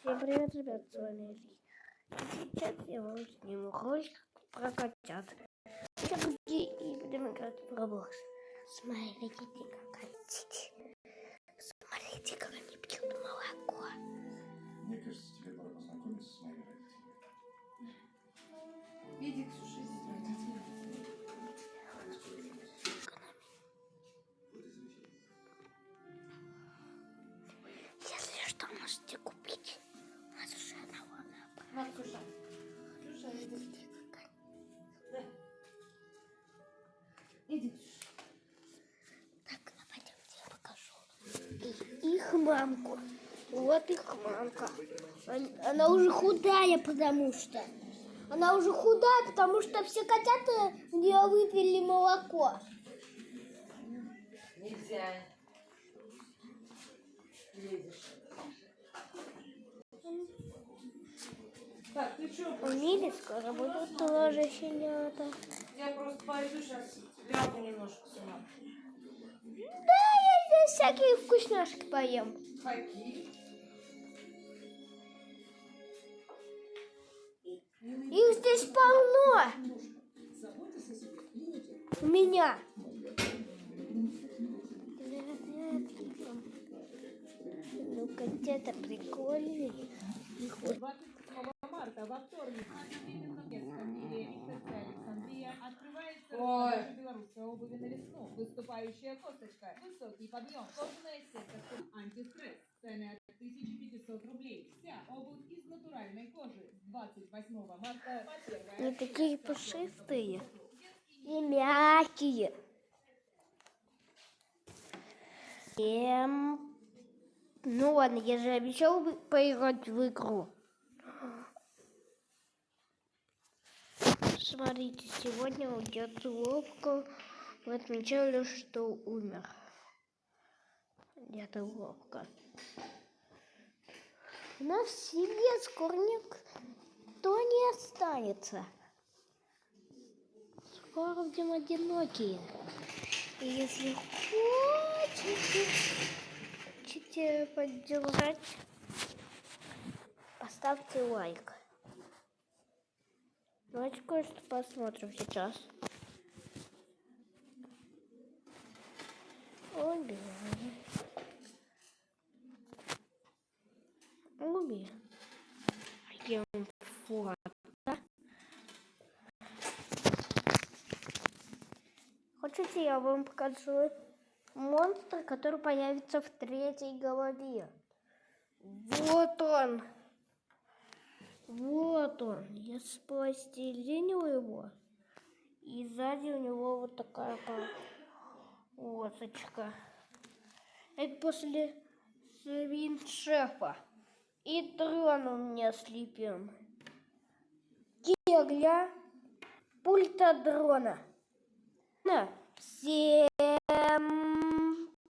Всем привет, ребят, с вами Алексей. Сейчас я вам сниму ролик про котят. И будем играть в Roblox. Смотрите, как хотите. Смотрите, как они пьют молоко. Мне кажется, тебе пора познакомиться с моими родителями. Иди, Ксюша, здесь родители. Если что, можете купить. У нас уже одного набора. На, Ксюша. Ксюша, иди. Да. Иди, Ксюша. Так, а пойдемте я покажу. Их мамку. Вот их мамка. Она уже худая, потому что. Она уже худая, потому что все котята у нее выпили молоко. Нельзя. Лезешь. Так, ты что? У Мили скоро будут тоже щенята. Я просто пойду сейчас лягу немножко сама. Да, я здесь всякие вкусняшки поем. Какие? Их здесь полно. У меня. Ну, котята прикольные. 27 марта во вторник в Минском мире секция Александрия открывается Ой. белорусской обуви на весну. Выступающая косточка, высокий подъем, кожаная сетка, антистресс. Цены от 1500 рублей. Вся обувь из натуральной кожи. С 28 марта по 1 Они такие пушистые и мягкие. Ну ладно, я же обещал поиграть в игру. Смотрите, сегодня уйдет Вовка. Мы отмечали, что умер. Где-то Вовка. У нас в семье скоро никто не останется. Скоро будем одинокие. И если хотите поддержать, поставьте лайк. Давайте кое-что посмотрим сейчас. Оби. Пойдем фото. Хотите, я вам покажу монстр, который появится в 3-й главе. Вот он. Вот он. Я спластилинил его. И сзади у него вот такая полосочка. Это после свиншефа. И дрон у меня слепим. Кегля пульта дрона. Всем